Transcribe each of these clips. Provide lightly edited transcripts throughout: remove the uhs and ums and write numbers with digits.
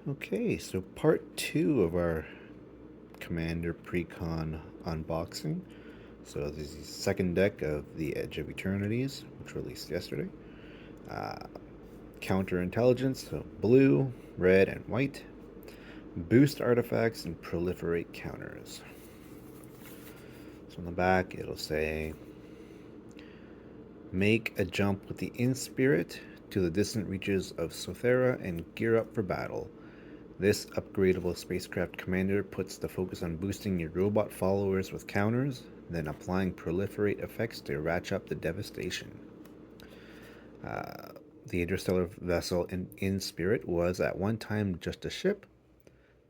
Okay, so part two of our Commander Precon unboxing. So this is the second deck of the Edge of Eternities, which released yesterday. Uh, Counter intelligence, so blue, red, and white. Boost artifacts and proliferate counters. So on the back, it'll say, make a jump with the In Spirit to the distant reaches of Sothera and gear up for battle. This upgradable spacecraft commander puts the focus on boosting your robot followers with counters, then applying proliferate effects to ratchet up the devastation. Uh, the interstellar vessel in Spirit was at one time just a ship,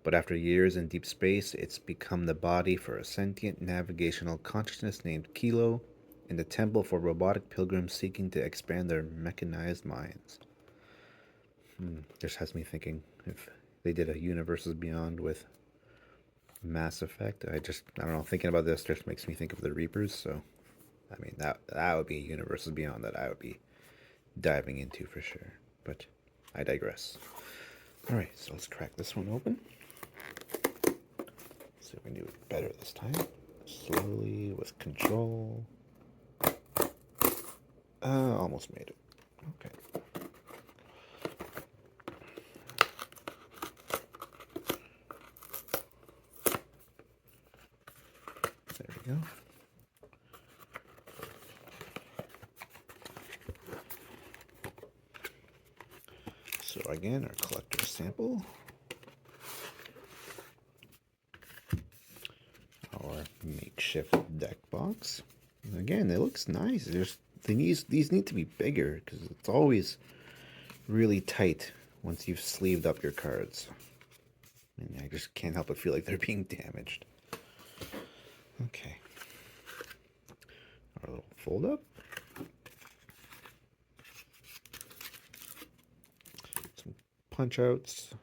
but after years in deep space, it's become the body for a sentient navigational consciousness named Kilo, and the temple for robotic pilgrims seeking to expand their mechanized minds. This has me thinking if they did a Universes Beyond with Mass Effect. I don't know, thinking about this just makes me think of the Reapers. So, I mean, that would be Universes Beyond that I would be diving into for sure. But I digress. All right, so let's crack this one open. See if we can do it better this time. Slowly with control. Almost made it. Okay. There we go. So again, our collector sample. Our makeshift deck box. And again, it looks nice. These need to be bigger because it's always really tight once you've sleeved up your cards. And I just can't help but feel like they're being damaged. Okay. Our little fold up. Some punch outs.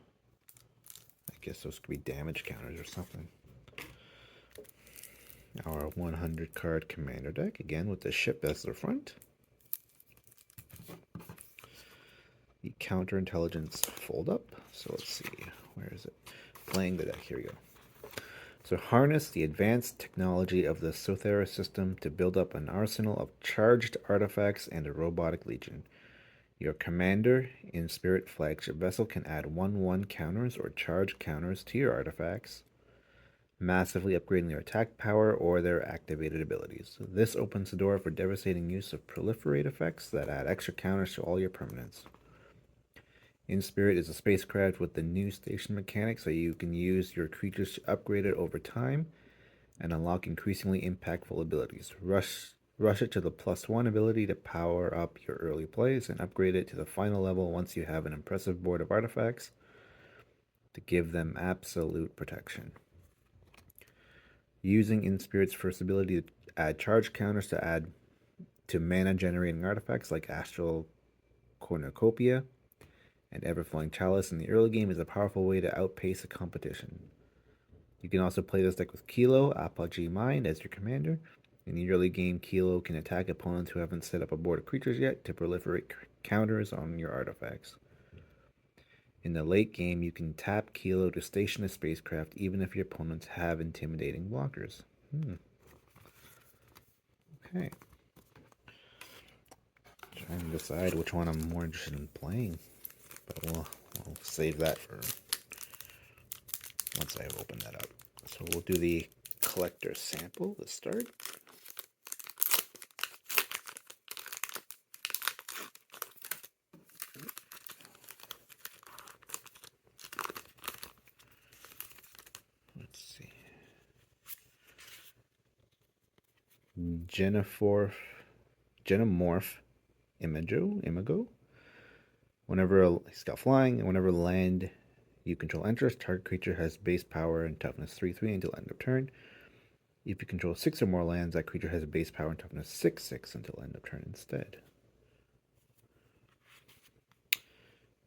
I guess those could be damage counters or something. Our 100 card commander deck, again with the ship as the front. The counterintelligence fold up. So let's see, where is it? Playing the deck, here we go. So harness the advanced technology of the Sothera system to build up an arsenal of charged artifacts and a robotic legion. Your commander in Spirit flagship vessel can add 1/1 counters or charge counters to your artifacts, massively upgrading their attack power or their activated abilities. This opens the door for devastating use of proliferate effects that add extra counters to all your permanents. In Spirit is a spacecraft with the new station mechanic, so you can use your creatures to upgrade it over time and unlock increasingly impactful abilities. Rush it to the +1 ability to power up your early plays and upgrade it to the final level once you have an impressive board of artifacts to give them absolute protection. Using In Spirit's first ability to add charge counters to mana generating artifacts like Astral Cornucopia and Everflowing Chalice in the early game is a powerful way to outpace the competition. You can also play this deck with Kilo, Apogee Mind as your commander. In the early game, Kilo can attack opponents who haven't set up a board of creatures yet to proliferate counters on your artifacts. In the late game, you can tap Kilo to station a spacecraft even if your opponents have intimidating blockers. Okay. Trying to decide which one I'm more interested in playing, but we'll save that for once I've opened that up. So we'll do the collector sample to start. Let's see. Genomorph Imago. Whenever he's got flying, and whenever land you control enters, target creature has base power and toughness 3/3 until end of turn. If you control 6 or more lands, that creature has a base power and toughness 6/6 until end of turn instead.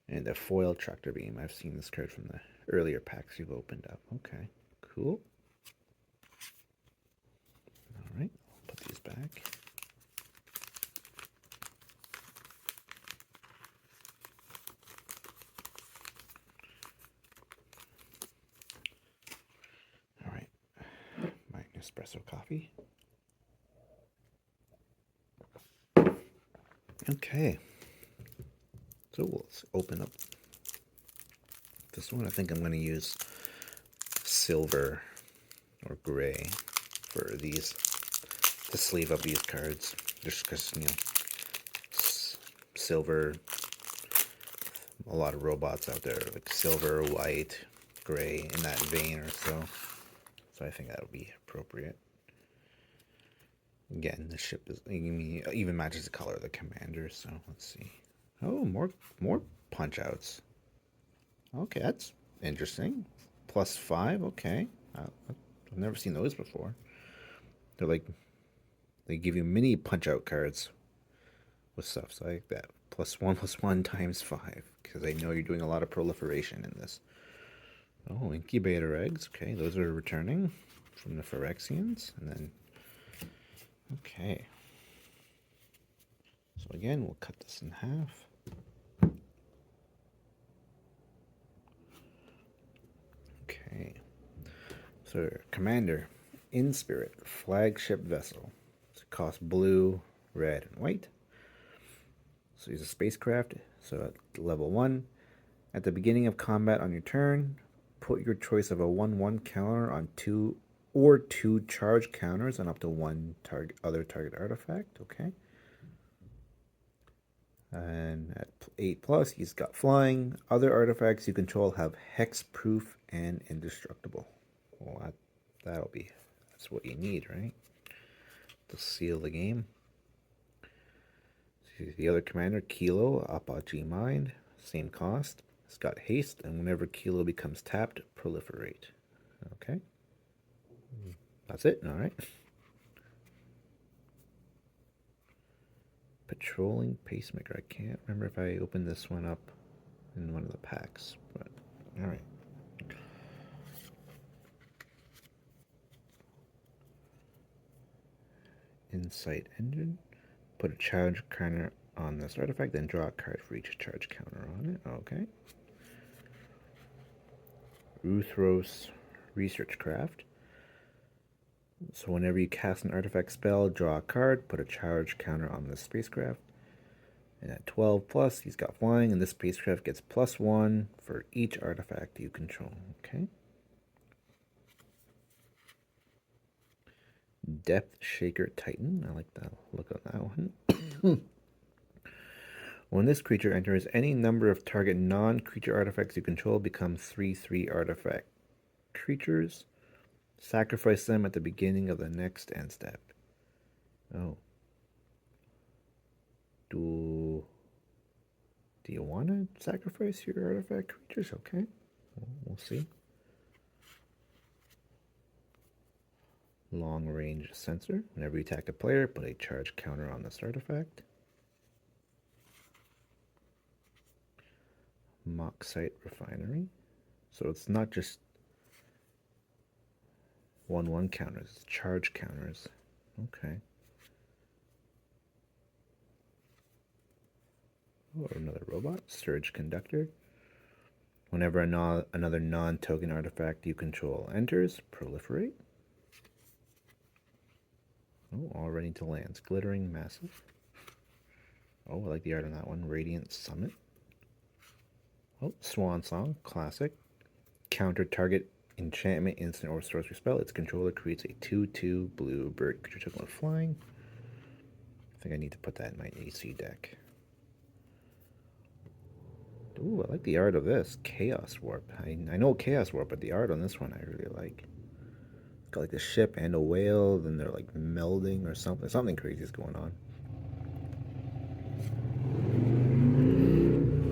And a foil tractor beam. I've seen this card from the earlier packs you've opened up. Okay, cool. All right, I'll put these back. espresso coffee. Okay. So let's open up this one. I think I'm going to use silver or gray for these, the sleeve of these cards. Just because, silver, a lot of robots out there, like silver, white, gray, in that vein or so. So I think that would be appropriate. Again, the ship is even matches the color of the commander. So let's see. Oh, more punch outs. Okay, that's interesting. +5. Okay, I've never seen those before. They're like they give you mini punch out cards with stuff. So I like that. +1/+1 times 5 because I know you're doing a lot of proliferation in this. Oh, incubator eggs. Okay, those are returning from the Phyrexians, and then okay. So again, we'll cut this in half. Okay. So, commander, in spirit, flagship vessel. So it costs blue, red, and white. So he's a spacecraft. So at level 1, at the beginning of combat on your turn, put your choice of a 1/1 counter on 2 or 2 charge counters on up to 1 other target artifact. Okay. And at 8+, he's got flying. Other artifacts you control have hexproof and indestructible. Well, that's what you need, right? To seal the game. The other commander, Kilo, Apache Mind, same cost. It's got haste, and whenever Kilo becomes tapped, proliferate. Okay. That's it, alright. Patrolling Pacemaker. I can't remember if I opened this one up in one of the packs, but alright. Insight Engine. Put a charge counter on this artifact, then draw a card for each charge counter on it. Okay. Uthros Research Craft. So whenever you cast an artifact spell, draw a card, put a charge counter on the spacecraft. And at 12+, he's got flying, and this spacecraft gets +1 for each artifact you control. Okay. Depth Shaker Titan. I like the look of that one. When this creature enters, any number of target non-creature artifacts you control become 3/3 artifact creatures. Sacrifice them at the beginning of the next end step. Oh. Do you want to sacrifice your artifact creatures? Okay. We'll see. Long range sensor. Whenever you attack a player, put a charge counter on this artifact. Moxite Refinery. So it's not just 1/1 counters, it's charge counters. Okay. Oh, another robot. Surge Conductor. Whenever another non-token artifact you control enters, proliferate. Oh, all ready to land. Glittering Massive. Oh, I like the art on that one. Radiant Summit. Oh, Swan Song. Classic. Counter target enchantment, instant, or sorcery spell. Its controller creates a 2/2 blue bird creature token with flying. I think I need to put that in my AC deck. Ooh, I like the art of this. Chaos Warp. I know Chaos Warp, but the art on this one I really like. It's got like the ship and a whale, then they're like melding or something. Something crazy is going on.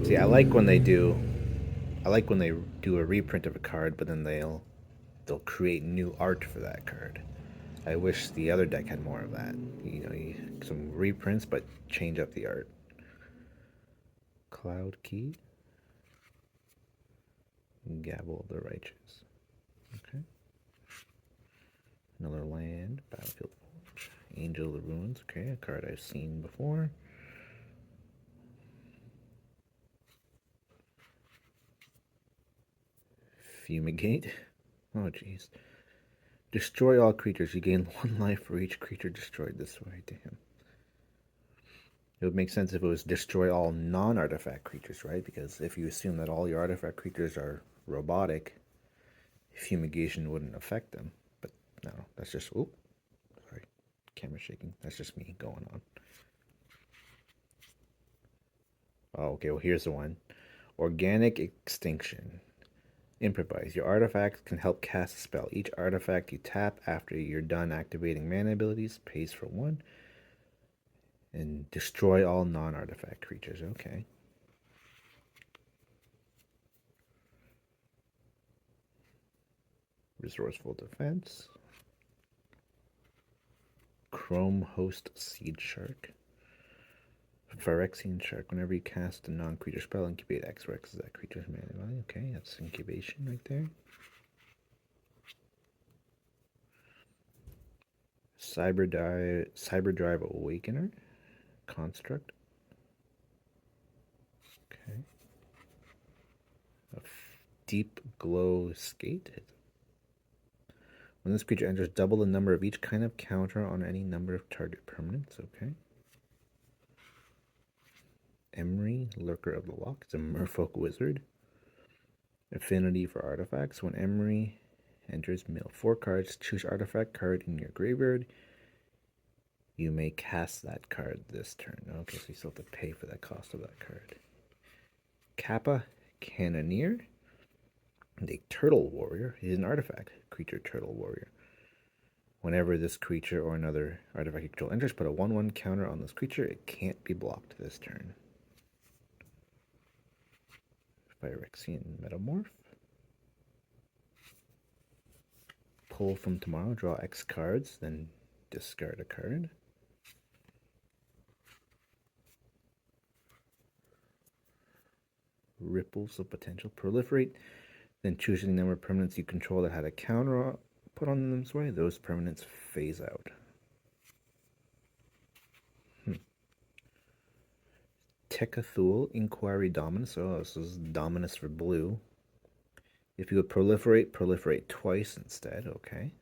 See, I like when they do a reprint of a card, but then they'll create new art for that card. I wish the other deck had more of that. Some reprints, but change up the art. Cloud Key. Gabble of the Righteous. Okay. Another land. Battlefield Forge. Angel of the Ruins. Okay, a card I've seen before. Fumigate. Oh, jeez. Destroy all creatures. You gain 1 life for each creature destroyed this way. Damn. It would make sense if it was destroy all non-artifact creatures, right? Because if you assume that all your artifact creatures are robotic, fumigation wouldn't affect them. But no, that's just, oop, sorry, camera shaking. That's just me going on. Oh, okay, well, here's the one. Organic Extinction. Improvise. Your artifact can help cast a spell. Each artifact you tap after you're done activating mana abilities pays for 1. And destroy all non-artifact creatures. Okay. Resourceful Defense. Chrome Host Seed Shark. Phyrexian Shark. Whenever you cast a non-creature spell, incubate X, where X is that creature's mana value. Okay, that's incubation right there. Cyberdrive Awakener. Construct. Okay. A Deep Glow Skate. When this creature enters, double the number of each kind of counter on any number of target permanents. Okay. Emery, Lurker of the Loch. It's a merfolk wizard. Affinity for artifacts. When Emery enters, mill 4 cards. Choose artifact card in your graveyard. You may cast that card this turn. Okay, so you still have to pay for that cost of that card. Kappa, Cannoneer. And a Turtle Warrior. He is an artifact creature, Turtle Warrior. Whenever this creature or another artifact you control enters, put a 1/1 counter on this creature. It can't be blocked this turn. Phyrexian Metamorph. Pull from tomorrow, draw X cards, then discard a card. Ripples of Potential. Proliferate, then choose any number of permanents you control that had a counter put on them this way. Those permanents phase out. Tekathul, Inquiry Dominus. Oh, this is Dominus for blue. If you would proliferate, proliferate twice instead. Okay.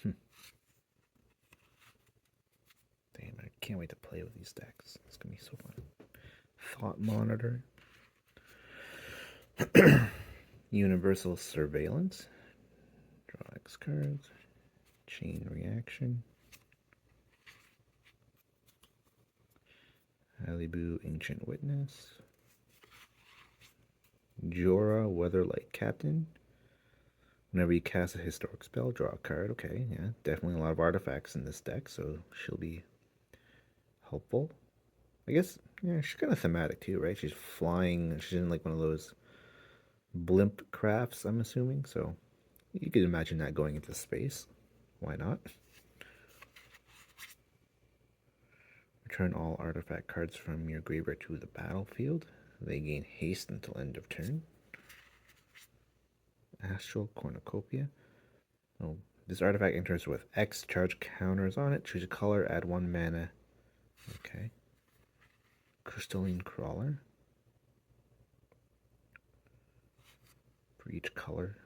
Damn, I can't wait to play with these decks. It's going to be so fun. Thought Monitor. Universal Surveillance. Draw X cards. Chain Reaction. Alibu, Ancient Witness. Jorah, Weatherlight Captain. Whenever you cast a historic spell, draw a card. Okay, yeah, definitely a lot of artifacts in this deck, so she'll be helpful. I guess, yeah, she's kind of thematic too, right? She's flying, she's in like one of those blimp crafts, I'm assuming, so you could imagine that going into space. Why not? Return all artifact cards from your graveyard to the battlefield. They gain haste until end of turn. Astral Cornucopia. Oh, this artifact enters with X charge counters on it. Choose a color, add 1 mana. Okay. Crystalline Crawler. For each color.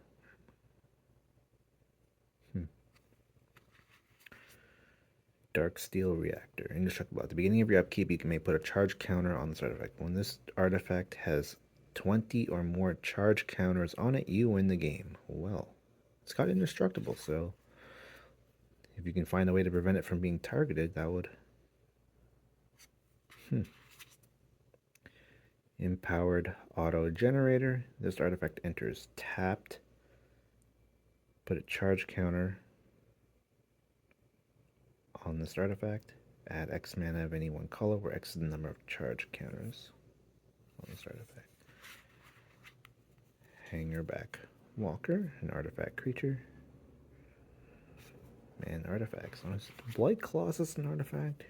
Dark Steel Reactor. Indestructible. At the beginning of your upkeep, you may put a charge counter on this artifact. When this artifact has 20 or more charge counters on it, you win the game. Well, it's got indestructible, so if you can find a way to prevent it from being targeted, that would... Empowered Auto Generator. This artifact enters tapped. Put a charge counter on this artifact. Add X mana of any one color, where X is the number of charge counters on this artifact. Hangerback Walker, an artifact creature. Man, artifacts. Honestly, Blight Colossus, an artifact.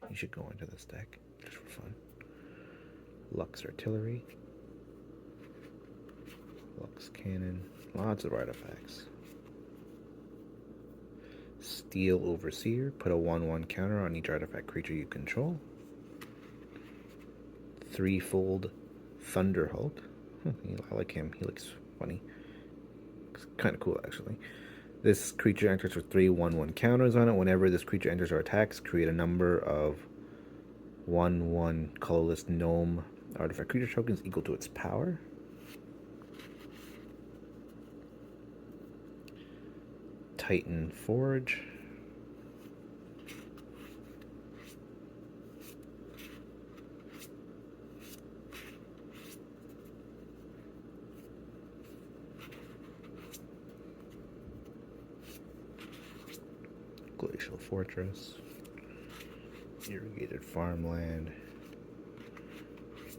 You should go into this deck just for fun. Lux Artillery. Lux Cannon. Lots of artifacts. Steel Overseer. Put a 1/1 counter on each artifact creature you control. Threefold Thunder Hulk. I like him. He looks funny. It's kind of cool, actually. This creature enters with 3/1/1 counters on it. Whenever this creature enters or attacks, create a number of 1/1 colorless gnome artifact creature tokens equal to its power. Titan Forge. Glacial Fortress. Irrigated Farmland.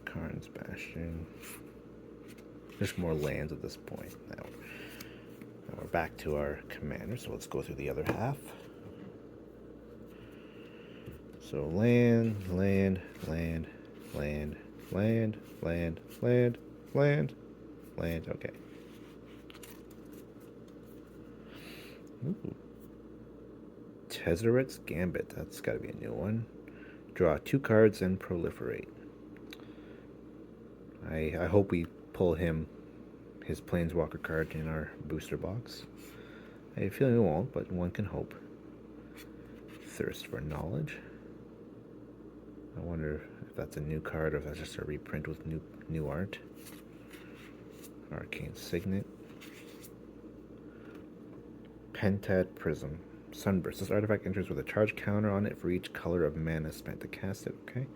Karn's Bastion. There's more lands at this point. Now we're back to our commander, so let's go through the other half. So land, land, land, land, land, land, land, land, land. Okay. Ooh. Tezzeret's Gambit. That's got to be a new one. Draw 2 cards and proliferate. I hope we pull his Planeswalker card in our booster box. I have a feeling we won't, but one can hope. Thirst for Knowledge. I wonder if that's a new card or if that's just a reprint with new art. Arcane Signet. Pentad Prism. Sunburst. This artifact enters with a charge counter on it for each color of mana spent to cast it. Okay.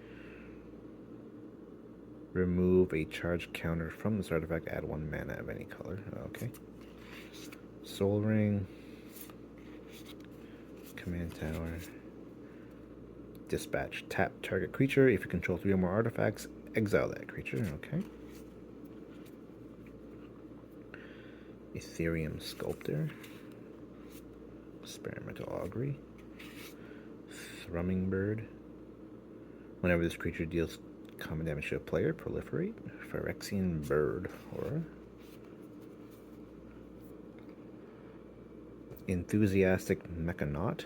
Remove a charge counter from this artifact. Add 1 mana of any color. Okay. Soul Ring. Command Tower. Dispatch. Tap target creature. If you control 3 or more artifacts, exile that creature. Okay. Ethereum Sculptor. Experimental Augury. Thrumming Bird. Whenever this creature deals common damage to a player, proliferate. Phyrexian Bird Horror. Enthusiastic Mechanaut.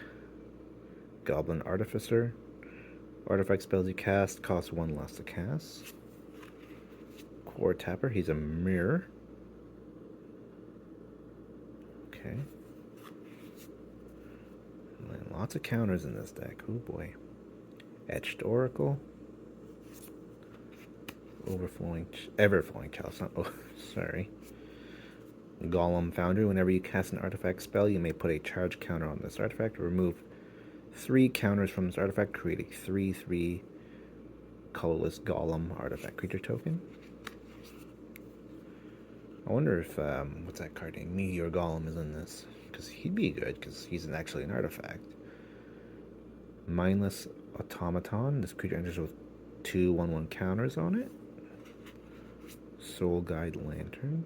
Goblin Artificer. Artifact spells you cast cost 1 less to cast. Core Tapper, he's a mirror. Okay. And lots of counters in this deck. Oh boy. Etched Oracle. Everflowing Chalice. Oh, sorry. Golem Foundry. Whenever you cast an artifact spell, you may put a charge counter on this artifact. Remove 3 counters from this artifact. Create a 3/3 colorless Golem artifact creature token. I wonder if, what's that card name? Meteor Golem is in this. Because he'd be good, because he's actually an artifact. Mindless Automaton. This creature enters with 2/1/1 counters on it. Soul Guide Lantern.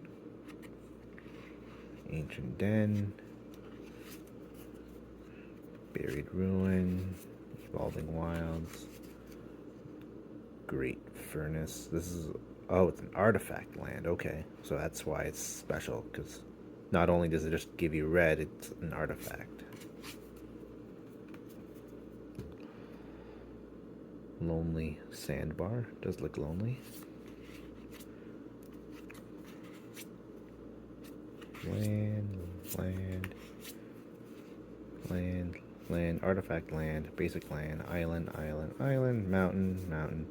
Ancient Den. Buried Ruin. Evolving Wilds. Great Furnace. This is... Oh, it's an artifact land. Okay. So that's why it's special, because not only does it just give you red, it's an artifact. Lonely Sandbar. Does look lonely. Land, artifact land, basic land, island, mountain,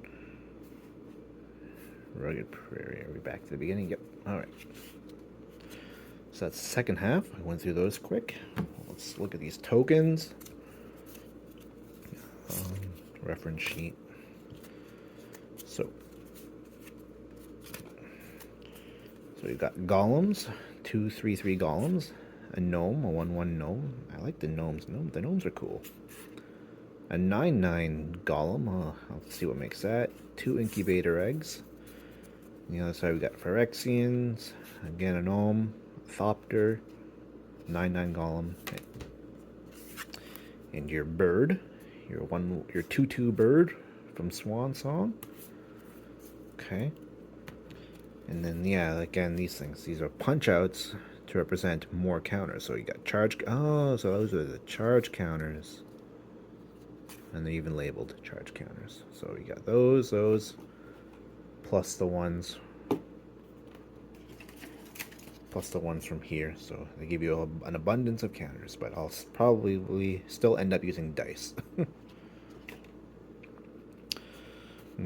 rugged prairie. Are we back to the beginning? Yep. Alright. So that's the second half. I went through those quick. Let's look at these tokens. Reference sheet. So we've got golems, 2/3/3 golems, a gnome, a 1/1 gnome. I like the gnomes. The gnomes are cool. A 9/9 golem. I'll see what makes that. 2 incubator eggs. On the other side we got Phyrexians. Again a gnome. Thopter. 9/9 golem. Okay. And your bird. Your 2/2 bird from Swan Song. Okay. And then, yeah, again, these are punch outs to represent more counters. So you got charge. Oh, so those are the charge counters. And they're even labeled charge counters. So you got those, plus the ones plus the ones from here. So they give you an abundance of counters, but I'll probably still end up using dice. And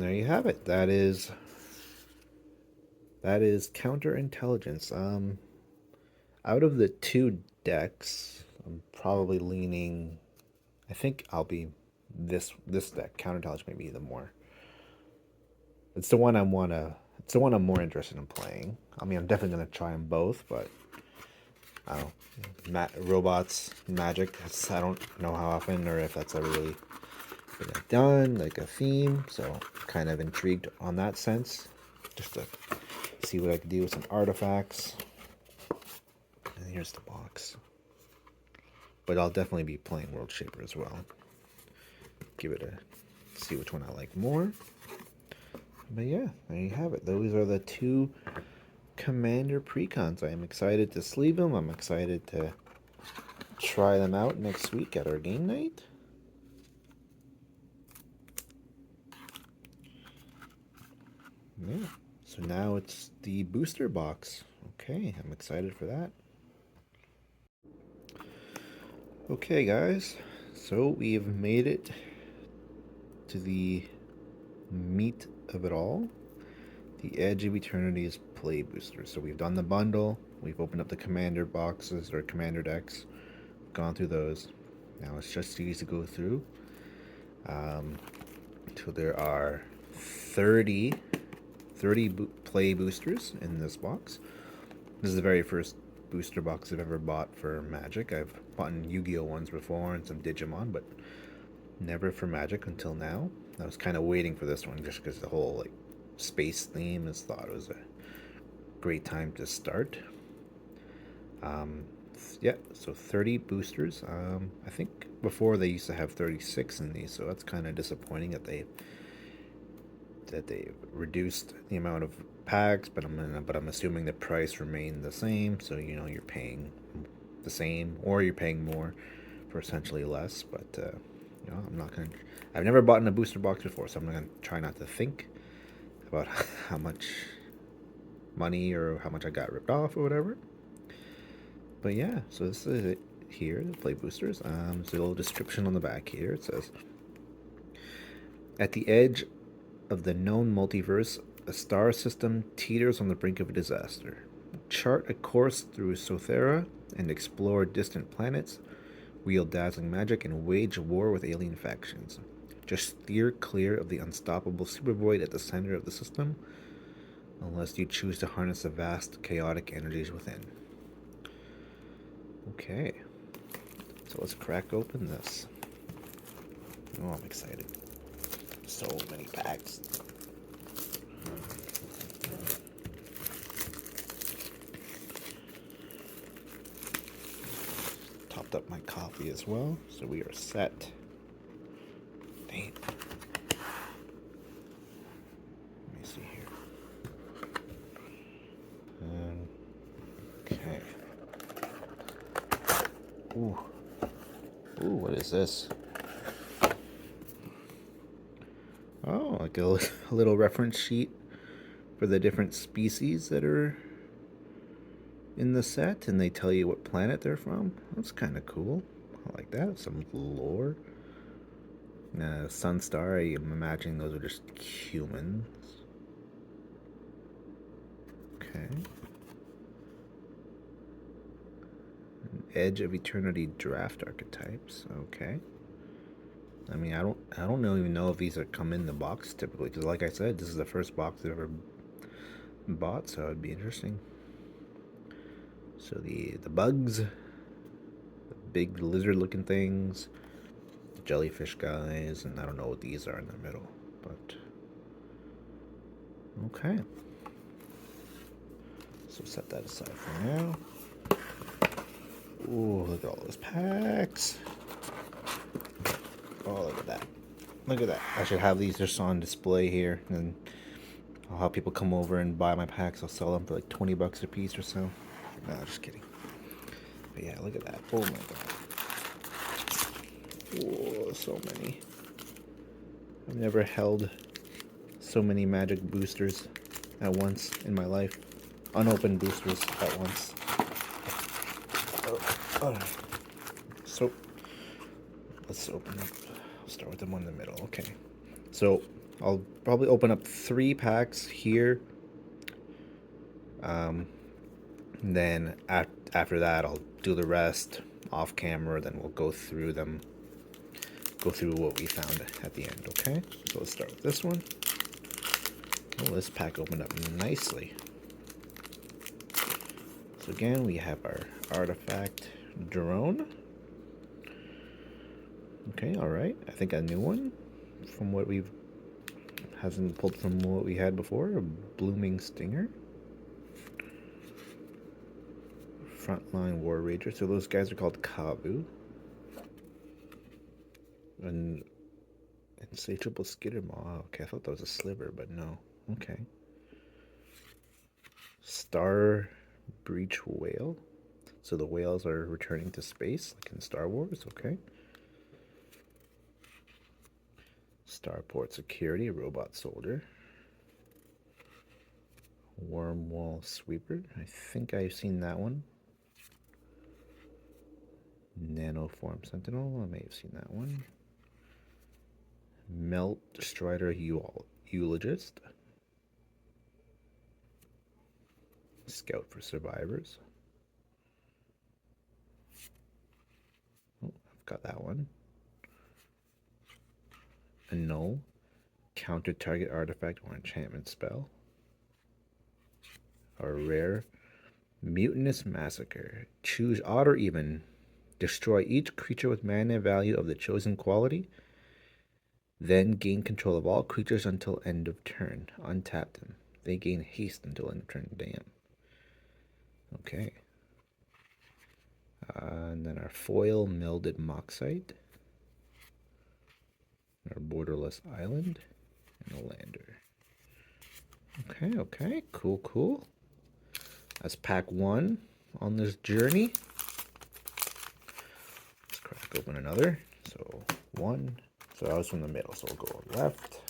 there you have it. That is counterintelligence. Out of the two decks, I'm probably leaning. I think I'll be this deck. Counterintelligence may be the more. It's the one I wanna. It's the one I'm more interested in playing. I mean, I'm definitely gonna try them both, but I don't know. Robots, magic. I don't know how often or if that's ever really been done, like a theme. So kind of intrigued on that sense, just to see what I can do with some artifacts. And here's the box. But I'll definitely be playing World Shaper as well. Give it a see which one I like more. But yeah, there you have it. Those are the two Commander precons. I am excited to sleeve them. I'm excited to try them out next week at our game night. Yeah. So now it's the booster box. Okay, I'm excited for that. Okay, guys. So we've made it to the meat of it all. The Edge of Eternities play booster. So we've done the bundle. We've opened up the commander boxes or commander decks. Gone through those. Now it's just these to go through. So there are 30 play boosters in this box. This is the very first booster box I've ever bought for Magic. I've bought Yu-Gi-Oh ones before and some Digimon, but never for Magic until now. I was kind of waiting for this one just because the whole like space theme is thought it was a great time to start. Yeah, so 30 boosters. I think before they used to have 36 in these, so that's kind of disappointing that they reduced the amount of packs, but I'm assuming the price remained the same, so you know you're paying the same or you're paying more for essentially less. But you know, I've never bought in a booster box before, so I'm gonna try not to think about how much money or how much I got ripped off or whatever. But yeah, so this is it here, the play boosters. There's a little description on the back here. It says, at the edge of the known multiverse, a star system teeters on the brink of a disaster. Chart a course through Sothera and explore distant planets, wield dazzling magic, and wage war with alien factions. Just steer clear of the unstoppable supervoid at the center of the system, unless you choose to harness the vast, chaotic energies within. Okay, so let's crack open this. Oh, I'm excited. So many packs. Topped up my coffee as well, so we are set. Dang. Let me see here. Okay. Ooh. Ooh, what is this? Oh, like a little reference sheet for the different species that are in the set, and they tell you what planet they're from. That's kind of cool. I like that. Some lore. Sunstar, I'm imagining those are just humans. Okay. Edge of Eternity draft archetypes. Okay. I mean, I don't even know if these are come in the box typically, because like I said, this is the first box I've ever bought, so it'd be interesting. So the bugs, the big lizard-looking things, the jellyfish guys, and I don't know what these are in the middle, but okay. So set that aside for now. Ooh, look at all those packs. Oh, look at that. Look at that. I should have these just on display here, and I'll have people come over and buy my packs. I'll sell them for like 20 bucks a piece or so. No, just kidding. But yeah, look at that. Oh my god. Whoa, so many. I've never held so many magic boosters at once in my life. unopened boosters at once. Alright. So let's open up. I'll start with the one in the middle. Okay. So I'll probably open up 3 packs here. Then after that, I'll do the rest off camera. Then we'll go through them. Go through what we found at the end. Okay. So let's start with this one. Oh, this pack opened up nicely. So again, we have our artifact drone. Okay, all right. I think a new one from what we've hasn't pulled from what we had before. A blooming stinger. Frontline war rager. So those guys are called Kabu. And insatiable skitter maw. Oh, okay, I thought that was a sliver, but no. Okay. Star breach whale. So the whales are returning to space, like in Star Wars. Okay. Starport security robot soldier. Wormwall sweeper. I think I've seen that one. Nanoform sentinel. I may have seen that one. Melt strider eulogist. Scout for survivors. Oh, I've got that one. Annul. Counter target artifact or enchantment spell. Or rare. Mutinous massacre. Choose odd or even. Destroy each creature with mana value of the chosen quality. Then gain control of all creatures until end of turn. Untap them. They gain haste until end of turn. Damn. Okay. And then our foil melded moxite. Our borderless island. And a lander. Okay, okay. Cool, cool. That's pack 1 on this journey. Let's crack open another. So 1. So I was from the middle, so we'll go left.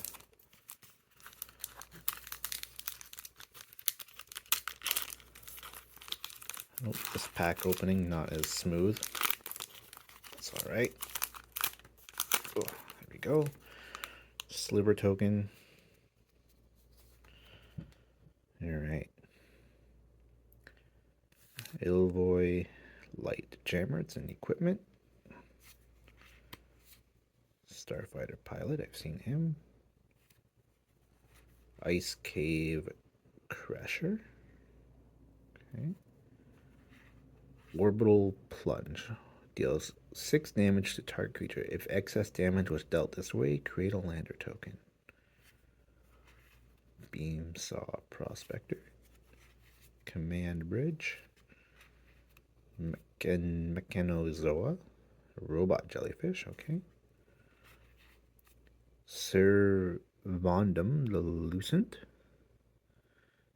Oh, this pack opening not as smooth. That's alright. Oh, there we go. Sliver token. Alright. Ilvoy light jammer. It's an equipment. Starfighter pilot. I've seen him. Ice cave crasher. Okay. Orbital plunge. Deals 6 damage to target creature. If excess damage was dealt this way, create a lander token. Beam saw prospector. Command bridge. Mechanozoa. Robot jellyfish. Okay. Servondum the Lucent.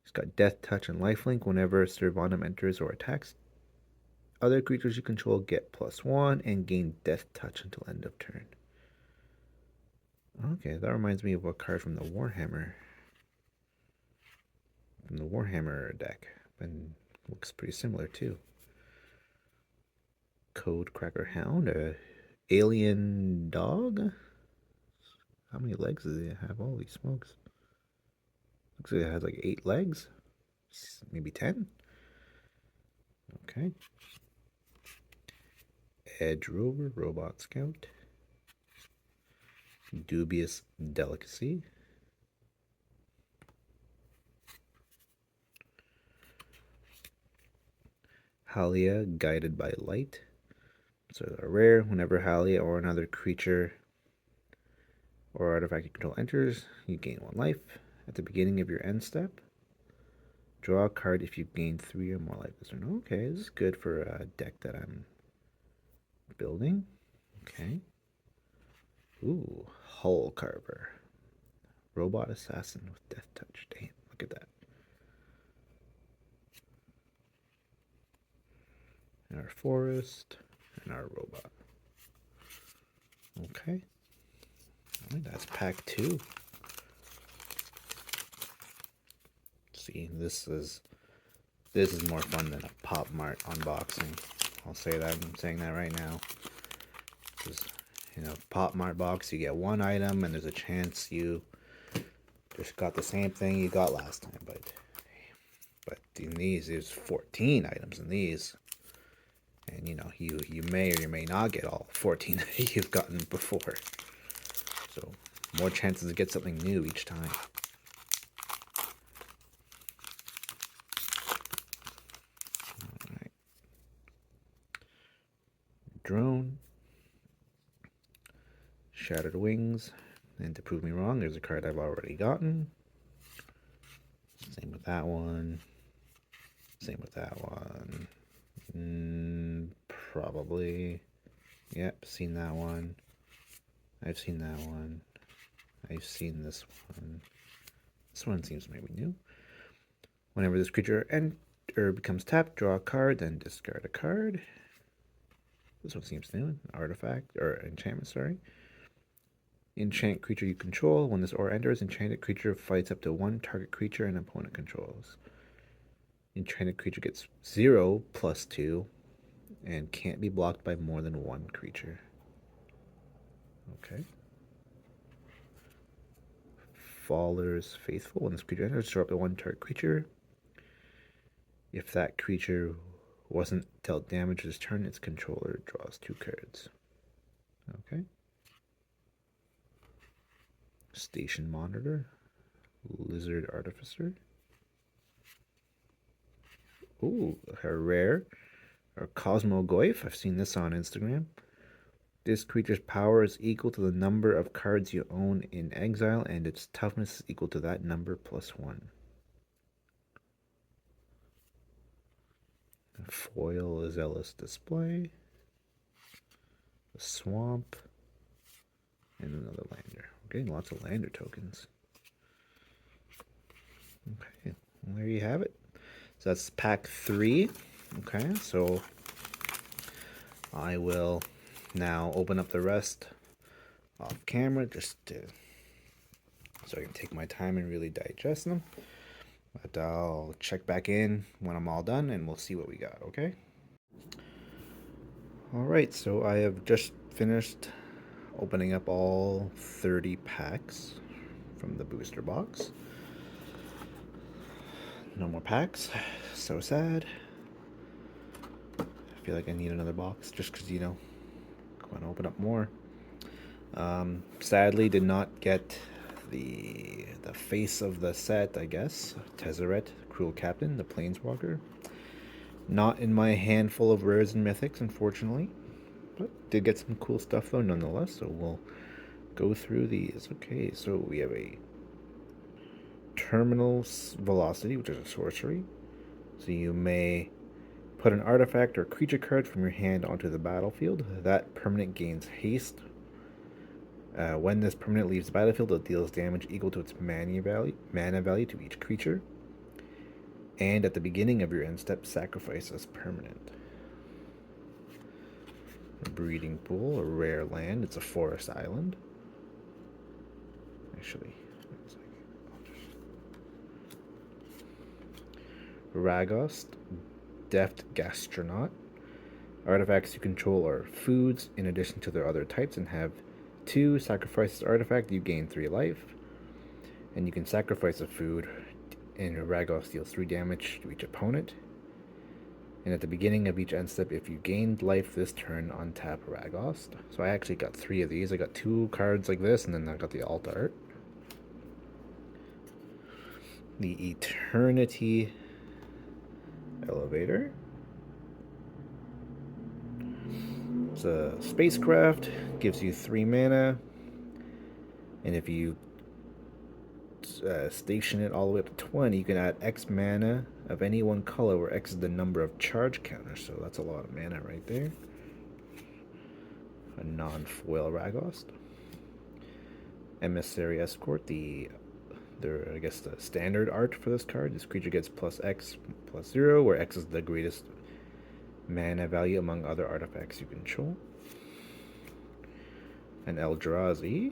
He's got death touch and lifelink. Whenever Servondum enters or attacks other creatures you control, get +1 and gain death touch until end of turn. Okay, that reminds me of a card from the Warhammer. From the Warhammer deck. And looks pretty similar too. Code Cracker Hound, a alien dog. How many legs does it have? Holy smokes. Looks like it has like 8 legs. Maybe 10. Okay. Edge Rover, Robot Scout. Dubious Delicacy. Halia, Guided by Light. So they're rare. Whenever Halia or another creature or artifact you control enters, you gain 1 life. At the beginning of your end step, draw a card if you gain 3 or more life. Okay, this is good for a deck that I'm building. Okay. Ooh, Hull Carver. Robot Assassin with Death Touch. Damn, look at that. And our forest, and our robot. Okay. Alright, that's pack 2. See, this is This is more fun than a Pop Mart unboxing. I'll say that. I'm saying that right now. Because, Pop Mart box, you get one item, and there's a chance you just got the same thing you got last time. But in these, there's 14 items in these. And, you may or you may not get all 14 that you've gotten before. So, more chances to get something new each time. Alright. Drone. Shattered Wings. And to prove me wrong, there's a card I've already gotten. Same with that one. Same with that one. Probably. Yep, seen that one. I've seen that one. I've seen this one. This one seems maybe new. Whenever this creature becomes tapped, draw a card, then discard a card. This one seems new. An artifact, or enchantment, sorry. Enchant creature you control. When this aura enters, enchanted creature fights up to one target creature an opponent controls. Enchanted creature gets 0+2 and can't be blocked by more than one creature. Okay. Faller's Faithful. When this creature enters, draw up to one target creature. If that creature wasn't dealt damage this turn, its controller draws 2 cards. Okay. Station Monitor. Lizard Artificer. Ooh, a rare. Or Cosmogoyf. I've seen this on Instagram. This creature's power is equal to the number of cards you own in exile, and its toughness is equal to that number +1. A foil Zealous Display. A Swamp. And another lander. We're getting lots of lander tokens. Okay, well, there you have it. So that's pack 3. Okay, so I will now open up the rest off camera so I can take my time and really digest them. But I'll check back in when I'm all done and we'll see what we got, okay? Alright, so I have just finished opening up all 30 packs from the booster box. No more packs. So sad. I feel like I need another box just because, I want to open up more. Sadly, did not get the face of the set, I guess. Tezzeret, Cruel Captain, the Planeswalker. Not in my handful of rares and mythics, unfortunately. But did get some cool stuff, though, nonetheless. So we'll go through these. Okay, so we have a Terminal Velocity, which is a sorcery. So you may put an artifact or creature card from your hand onto the battlefield. That permanent gains haste. When this permanent leaves the battlefield, it deals damage equal to its mana value to each creature. And at the beginning of your end step, sacrifice this permanent. A Breeding Pool, a rare land. It's a forest island. Actually, Ragost, Deft Gastronaut. Artifacts you control are foods in addition to their other types and have 2. Sacrifice this artifact, you gain 3 life. And you can sacrifice a food, and Ragost deals 3 damage to each opponent. And at the beginning of each end step, if you gained life this turn, untap Ragost. So I actually got 3 of these. I got 2 cards like this, and then I got the alt art. The Eternity Elevator. It's a spacecraft, gives you 3 mana, and if you station it all the way up to 20, you can add X mana of any one color, where X is the number of charge counters, so that's a lot of mana right there. A non-foil Ragost. Emissary Escort, the standard art for this card. This creature gets +X/+0, where X is the greatest mana value among other artifacts you control. An Eldrazi.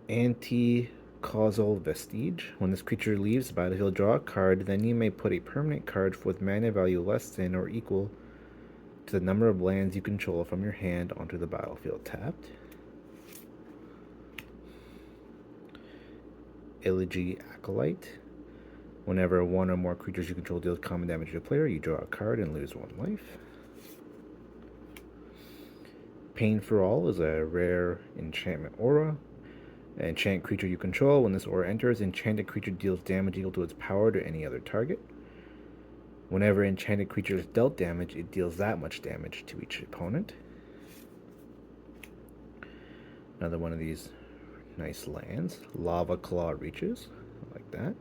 Anti Causal Vestige. When this creature leaves the battlefield, draw a card. Then you may put a permanent card with mana value less than or equal to the number of lands you control from your hand onto the battlefield tapped. Elegy Acolyte. Whenever one or more creatures you control deals common damage to a player, you draw a card and lose 1 life. Pain for All is a rare enchantment aura. An enchant creature you control. When this aura enters, enchanted creature deals damage equal to its power to any other target. Whenever enchanted creature is dealt damage, it deals that much damage to each opponent. Another one of these nice lands. Lava Claw Reaches. I like that.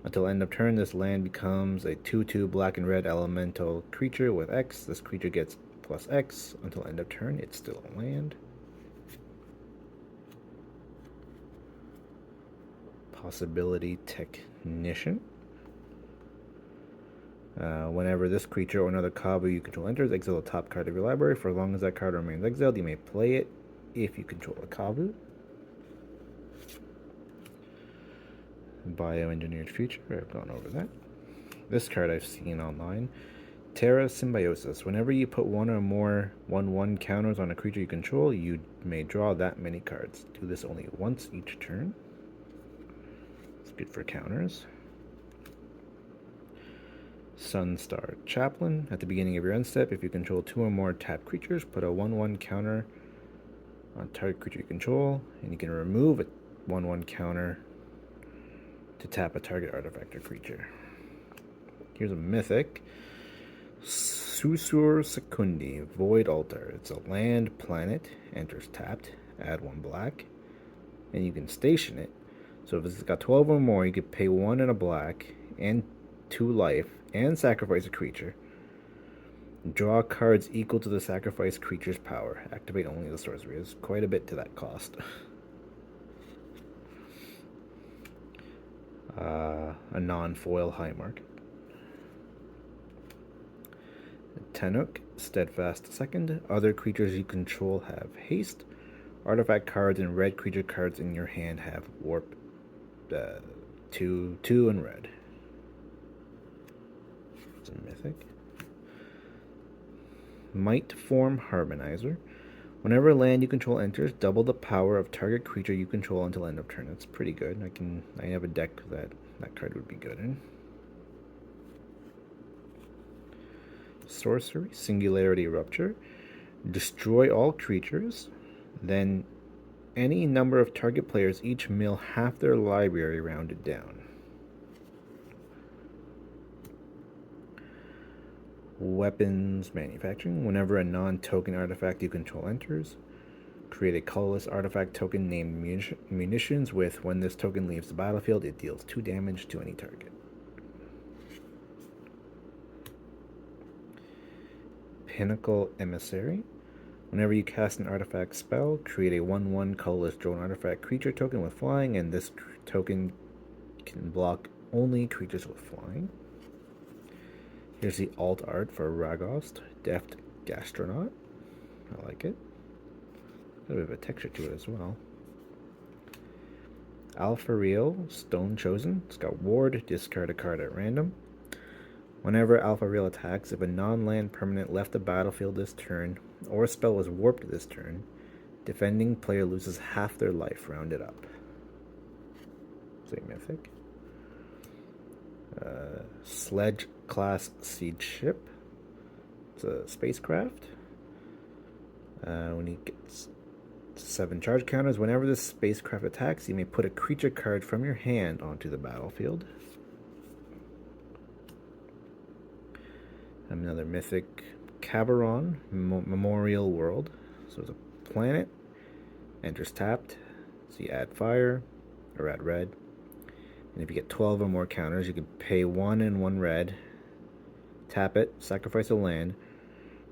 Until end of turn, this land becomes a 2/2 black and red elemental creature with X. This creature gets plus X. Until end of turn, it's still a land. Possibility Technician. Whenever this creature or another Kabu you control enters, exile the top card of your library. For as long as that card remains exiled, you may play it if you control a Kabu. Bioengineered Future, I've gone over that. This card I've seen online. Terra Symbiosis. Whenever you put one or more 1/1 counters on a creature you control, you may draw that many cards. Do this only once each turn. It's good for counters. Sunstar Chaplain. At the beginning of your end step, if you control 2 or more tapped creatures, put a 1/1 counter on target creature you control, and you can remove a 1/1 counter to tap a target artifact or creature. Here's a mythic. Susur Secundi, Void Altar. It's a land planet, enters tapped, add 1 black, and you can station it. So if it's got 12 or more, you could pay 1 and a black, and 2 life, and sacrifice a creature. Draw cards equal to the sacrificed creature's power. Activate only the sorcery. There's quite a bit to that cost. A non-foil high market. Tanuk, Steadfast Second. Other creatures you control have haste. Artifact cards and red creature cards in your hand have warp 2 and red. It's a mythic. Might Form Harmonizer. Whenever a land you control enters, double the power of target creature you control until end of turn. That's pretty good. I have a deck that card would be good in. Sorcery, Singularity Rupture. Destroy all creatures, then any number of target players each mill half their library rounded down. Weapons Manufacturing. Whenever a non-token artifact you control enters, create a colorless artifact token named Munitions with, when this token leaves the battlefield, it deals 2 damage to any target. Pinnacle Emissary. Whenever you cast an artifact spell, create a 1/1 colorless drone artifact creature token with flying, and this token can block only creatures with flying. Here's the alt art for Ragost, Deft Gastronaut. I like it. Got a bit of a texture to it as well. Alpha-Real, Stone Chosen. It's got Ward, discard a card at random. Whenever Alpha-Real attacks, if a non-land permanent left the battlefield this turn, or a spell was warped this turn, defending player loses half their life, rounded up. It's a mythic. Sledge Class Siege Ship. It's a spacecraft. When he gets 7 charge counters, whenever this spacecraft attacks, you may put a creature card from your hand onto the battlefield. Another mythic, Cabaron, Memorial World. So it's a planet, enters tapped, so you add fire, or add red. And if you get 12 or more counters, you can pay 1 and 1 red, tap it, sacrifice a land,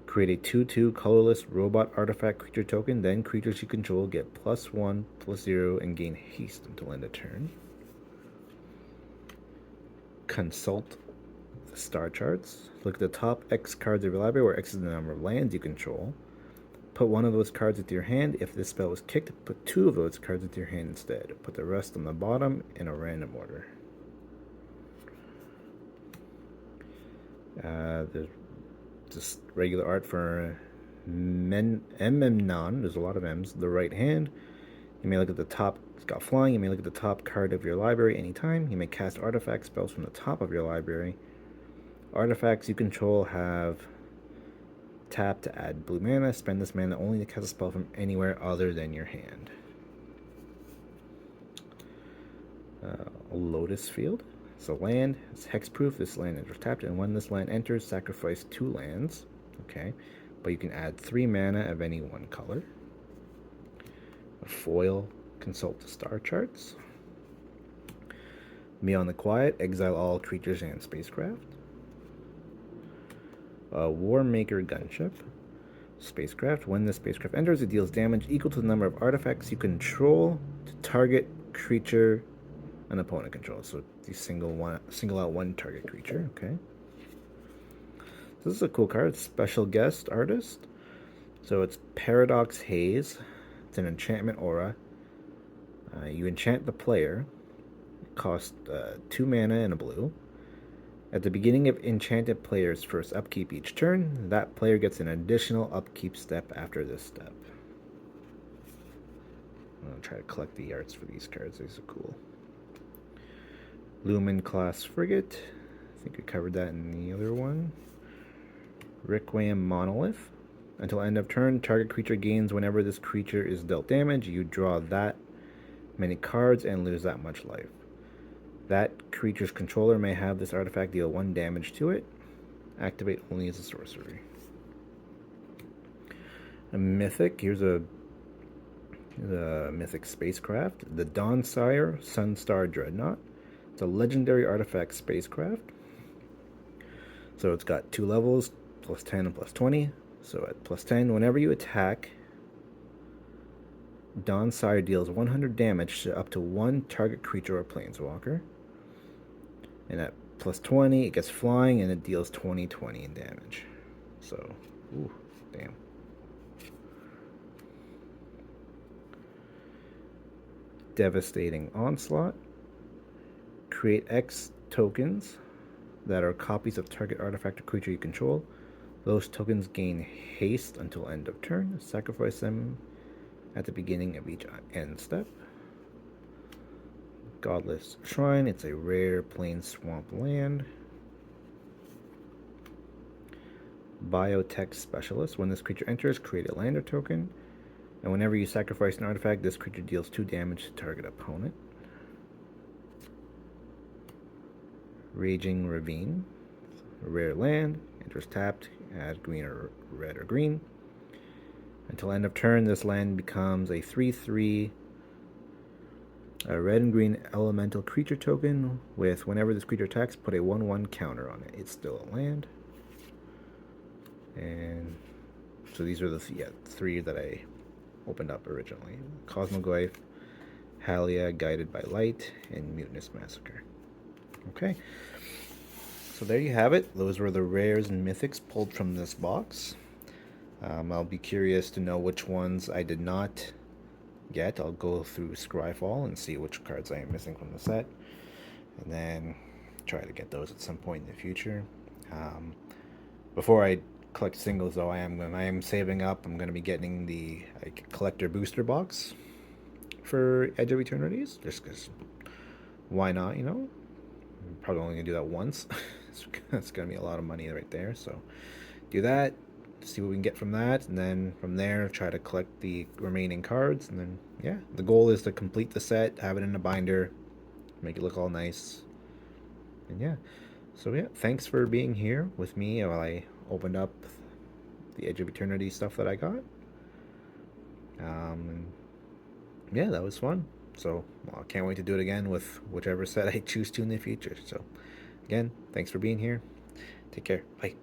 create a 2/2 colorless robot artifact creature token, then creatures you control get +1, +0, and gain haste until end of turn. Consult star charts. Look at the top X cards of your library, where X is the number of lands you control. Put one of those cards into your hand. If this spell was kicked, put two of those cards into your hand instead. Put the rest on the bottom in a random order. There's just regular art for Memnon. There's a lot of M's. The right hand. You may look at the top. It's got flying. You may look at the top card of your library anytime. You may cast artifact spells from the top of your library. Artifacts you control have tap to add blue mana. Spend this mana only to cast a spell from anywhere other than your hand. A Lotus Field. It's a land. It's hexproof. This land enters tapped, and when this land enters, sacrifice 2 lands. Okay, but you can add 3 mana of any one color. A foil. Consult the star charts. Me on the Quiet. Exile all creatures and spacecraft. A Warmaker Gunship. Spacecraft. When this spacecraft enters, it deals damage equal to the number of artifacts you control to target creature an opponent controls. So you single out one target creature. Okay. So this is a cool card. It's Special Guest Artist. So it's Paradox Haze. It's an enchantment aura. You enchant the player. It costs 2 mana and a blue. At the beginning of enchanted player's first upkeep each turn, that player gets an additional upkeep step after this step. I'm going to try to collect the arts for these cards. These are cool. Lumen Class Frigate. I think we covered that in the other one. Requiem Monolith. Until end of turn, target creature gains whenever this creature is dealt damage. You draw that many cards and lose that much life. That creature's controller may have this artifact deal 1 damage to it. Activate only as a sorcery. A Mythic. Here's a Mythic Spacecraft. The Dawnsire Sunstar Dreadnought. It's a legendary artifact spacecraft. So it's got 2 levels, +10 and +20. So at +10, whenever you attack, Dawnsire deals 100 damage to up to 1 target creature or planeswalker. And at +20, it gets flying and it deals 20 in damage. So, ooh, damn. Devastating Onslaught. Create X tokens that are copies of target artifact or creature you control. Those tokens gain haste until end of turn. Sacrifice them at the beginning of each end step. Godless Shrine. It's a rare plain swamp land. Biotech Specialist. When this creature enters, create a lander token. And whenever you sacrifice an artifact, this creature deals 2 damage to target opponent. Raging Ravine. A rare land. Enters tapped. Add green or red or green. Until end of turn, this land becomes a 3/3 a red and green elemental creature token with whenever this creature attacks, put a 1/1 counter on it. It's still a land. And so these are the 3 that I opened up originally. Cosmoglyph, Halia, Guided by Light, and Mutinous Massacre. Okay. So there you have it. Those were the rares and mythics pulled from this box. I'll be curious to know which ones I did not get. I'll go through Scryfall and see which cards I am missing from the set, and then try to get those at some point in the future. Before I collect singles, though, I am saving up. I'm going to be getting the collector booster box for Edge of Eternities, just because. Why not? You know, I'm probably only going to do that once. It's going to be a lot of money right there. So do that. See what we can get from that, and then from there try to collect the remaining cards, and then yeah, the goal is to complete the set, have it in a binder, make it look all nice, and yeah. So yeah, thanks for being here with me while I opened up the Edge of Eternity stuff that I got. And yeah, that was fun. So I can't wait to do it again with whichever set I choose to in the future. So again, thanks for being here. Take care. Bye.